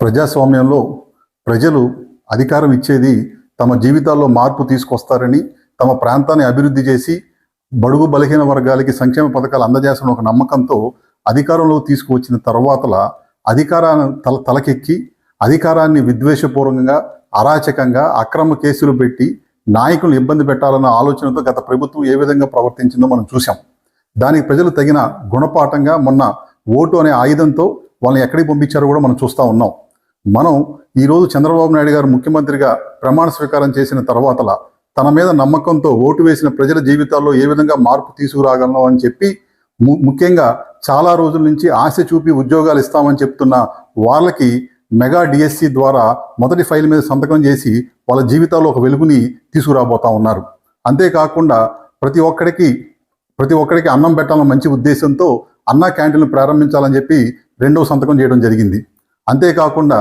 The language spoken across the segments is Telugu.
ప్రజాస్వామ్యంలో ప్రజలు అధికారం ఇచ్చేది తమ జీవితాల్లో మార్పు తీసుకొస్తారని, తమ ప్రాంతాన్ని అభివృద్ధి చేసి బడుగు బలహీన వర్గాలకి సంక్షేమ పథకాలు అందజేస్తున్న ఒక నమ్మకంతో అధికారంలో తీసుకువచ్చిన తర్వాతల అధికారాన్ని తలకెక్కి అధికారాన్ని విద్వేషపూర్వకంగా, అరాచకంగా, అక్రమ కేసులు పెట్టి నాయకులను ఇబ్బంది పెట్టాలన్న ఆలోచనతో గత ప్రభుత్వం ఏ విధంగా ప్రవర్తించిందో మనం చూసాం. దానికి ప్రజలు తగిన గుణపాఠంగా మొన్న ఓటు అనే ఆయుధంతో వాళ్ళని ఎక్కడికి పంపించారో కూడా మనం చూస్తూ ఉన్నాం. మనం ఈరోజు చంద్రబాబు నాయుడు గారు ముఖ్యమంత్రిగా ప్రమాణ స్వీకారం చేసిన తర్వాతల తన మీద నమ్మకంతో ఓటు వేసిన ప్రజల జీవితాల్లో ఏ విధంగా మార్పు తీసుకురాగలను అని చెప్పి, ముఖ్యంగా చాలా రోజుల నుంచి ఆశ చూపి ఉద్యోగాలు ఇస్తామని చెప్తున్న వాళ్ళకి మెగా డిఎస్సి ద్వారా మొదటి ఫైల్ మీద సంతకం చేసి వాళ్ళ జీవితాల్లో ఒక వెలుగుని తీసుకురాబోతా ఉన్నారు. అంతేకాకుండా ప్రతి ఒక్కడికి అన్నం పెట్టాలన్న మంచి ఉద్దేశంతో అన్నా క్యాంటీన్లు ప్రారంభించాలని చెప్పి రెండవ సంతకం చేయడం జరిగింది. అంతేకాకుండా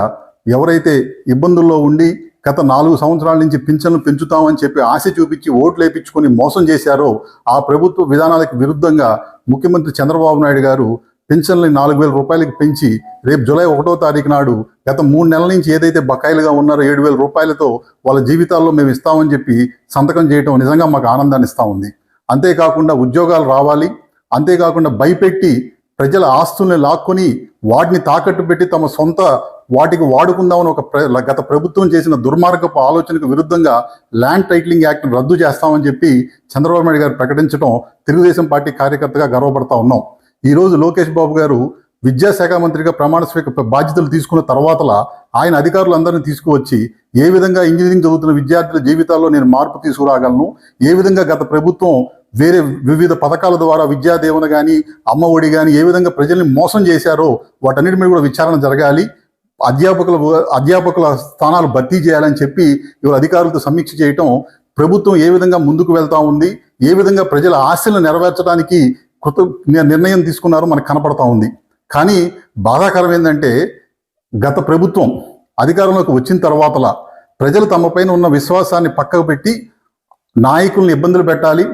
ఎవరైతే ఇబ్బందుల్లో ఉండి గత 4 సంవత్సరాల నుంచి పింఛన్లు పెంచుతామని చెప్పి ఆశ చూపించి ఓట్లు వేయించుకొని మోసం చేశారో ఆ ప్రభుత్వ విధానాలకు విరుద్ధంగా ముఖ్యమంత్రి చంద్రబాబు నాయుడు గారు పింఛన్లని 4,000 రూపాయలకి పెంచి రేపు జూలై 1వ తారీఖు నాడు గత 3 నెలల నుంచి ఏదైతే బకాయిలుగా ఉన్నారో 7,000 రూపాయలతో వాళ్ళ జీవితాల్లో మేము ఇస్తామని చెప్పి సంతకం చేయడం నిజంగా మాకు ఆనందాన్ని ఇస్తూ ఉంది. అంతేకాకుండా ఉద్యోగాలు రావాలి, అంతేకాకుండా భయపెట్టి ప్రజల ఆస్తుల్ని లాక్కొని వాటిని తాకట్టు పెట్టి తమ సొంత వాటికి వాడుకుందామని గత ప్రభుత్వం చేసిన దుర్మార్గపు ఆలోచనకు విరుద్ధంగా ల్యాండ్ టైటిలింగ్ యాక్ట్ని రద్దు చేస్తామని చెప్పి చంద్రబాబు నాయుడు గారు ప్రకటించడం తెలుగుదేశం పార్టీ కార్యకర్తగా గర్వపడతా ఉన్నాం. ఈరోజు లోకేష్ బాబు గారు విద్యాశాఖ మంత్రిగా ప్రమాణ స్వీకార బాధ్యతలు తీసుకున్న తర్వాతల ఆయన అధికారులందరినీ తీసుకువచ్చి ఏ విధంగా ఇంజనీరింగ్ చదువుతున్న విద్యార్థుల జీవితాల్లో నేను మార్పు తీసుకురాగలను, ఏ విధంగా గత ప్రభుత్వం వేరే వివిధ పథకాల ద్వారా విద్యాదేవన కానీ అమ్మ ఒడి కానీ ఏ విధంగా ప్రజల్ని మోసం చేశారో వాటన్నిటి మీద కూడా విచారణ జరగాలి, అధ్యాపకుల స్థానాలు భర్తీ చేయాలని చెప్పి ఇవాళ అధికారులతో సమీక్ష చేయటం ప్రభుత్వం ఏ విధంగా ముందుకు వెళ్తా ఉంది, ఏ విధంగా ప్రజల ఆశలను నెరవేర్చడానికి నిర్ణయం తీసుకున్నారో మనకు కనపడతా ఉంది. కానీ బాధాకరం ఏంటంటే గత ప్రభుత్వం అధికారంలోకి వచ్చిన తర్వాతలా ప్రజలు తమపైన ఉన్న విశ్వాసాన్ని పక్కకు పెట్టి నాయకుల్ని ఇబ్బందులు పెట్టాలి,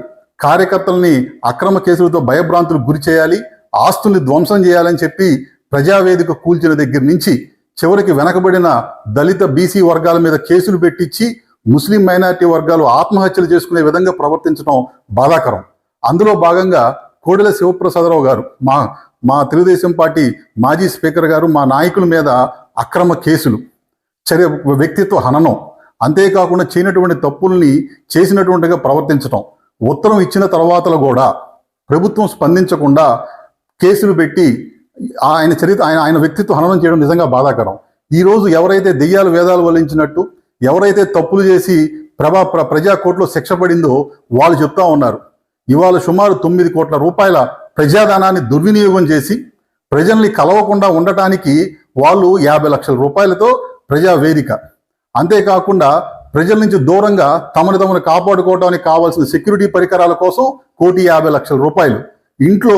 కార్యకర్తల్ని అక్రమ కేసులతో భయభ్రాంతులకు గురి చేయాలి, ఆస్తుల్ని ధ్వంసం చేయాలని చెప్పి ప్రజావేదిక కూల్చిన దగ్గర నుంచి చివరికి వెనకబడిన దళిత బీసీ వర్గాల మీద కేసులు పెట్టించి ముస్లిం మైనారిటీ వర్గాలు ఆత్మహత్యలు చేసుకునే విధంగా ప్రవర్తించడం బాధాకరం. అందులో భాగంగా కోడెల శివప్రసాదరావు గారు, మా తెలుగుదేశం పార్టీ మాజీ స్పీకర్ గారు మా నాయకుల మీద అక్రమ కేసులు, వ్యక్తిత్వ హననం, అంతేకాకుండా చేయనటువంటి తప్పుల్ని చేసినటువంటిగా ప్రవర్తించడం, ఉత్తరం ఇచ్చిన తర్వాతలు కూడా ప్రభుత్వం స్పందించకుండా కేసులు పెట్టి ఆయన వ్యక్తిత్వ హననం చేయడం నిజంగా బాధాకరం. ఈరోజు ఎవరైతే దెయ్యాలు వేదాలు వల్లించినట్టు, ఎవరైతే తప్పులు చేసి ప్రజా కోర్టులో శిక్ష పడిందో వాళ్ళు చెప్తా ఉన్నారు. ఇవాళ సుమారు 9 కోట్ల రూపాయల ప్రజాధనాన్ని దుర్వినియోగం చేసి ప్రజల్ని కలవకుండా ఉండటానికి వాళ్ళు 50 లక్షల రూపాయలతో ప్రజావేదిక, అంతేకాకుండా ప్రజల నుంచి దూరంగా తమను కాపాడుకోవడానికి కావాల్సిన సెక్యూరిటీ పరికరాల కోసం 1,50,00,000 రూపాయలు, ఇంట్లో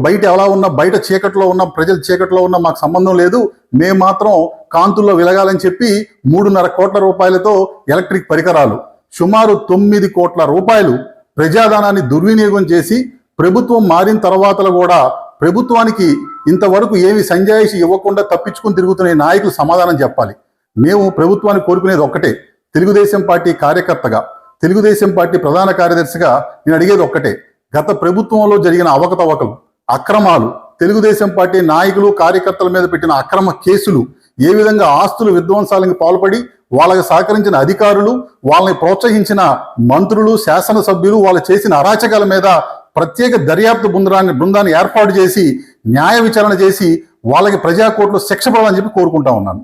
బయట ఎలా ఉన్నా, బయట చీకట్లో ఉన్న ప్రజలు చీకట్లో ఉన్నా మాకు సంబంధం లేదు, మేము మాత్రం కాంతుల్లో వెలగాలని చెప్పి 3.5 కోట్ల రూపాయలతో ఎలక్ట్రిక్ పరికరాలు, సుమారు 9 కోట్ల రూపాయలు ప్రజాధనాన్ని దుర్వినియోగం చేసి ప్రభుత్వం మారిన తర్వాతలు కూడా ప్రభుత్వానికి ఇంతవరకు ఏమి సంజాయిషి ఇవ్వకుండా తప్పించుకుని తిరుగుతున్న నాయకులు సమాధానం చెప్పాలి. మేము ప్రభుత్వాన్ని కోరుకునేది ఒక్కటే, తెలుగుదేశం పార్టీ కార్యకర్తగా, తెలుగుదేశం పార్టీ ప్రధాన కార్యదర్శిగా నేను అడిగేది ఒక్కటే, గత ప్రభుత్వంలో జరిగిన అవకతవకలు, అక్రమాలు, తెలుగుదేశం పార్టీ నాయకులు కార్యకర్తల మీద పెట్టిన అక్రమ కేసులు, ఏ విధంగా ఆస్తులు విధ్వంసాలకు పాల్పడి వాళ్ళకి సహకరించిన అధికారులు, వాళ్ళని ప్రోత్సహించిన మంత్రులు, శాసనసభ్యులు వాళ్ళు చేసిన అరాచకాల మీద ప్రత్యేక దర్యాప్తు బృందాన్ని ఏర్పాటు చేసి న్యాయ విచారణ చేసి వాళ్ళకి ప్రజాకోర్టులో శిక్ష పడాలని చెప్పి కోరుకుంటా ఉన్నాను.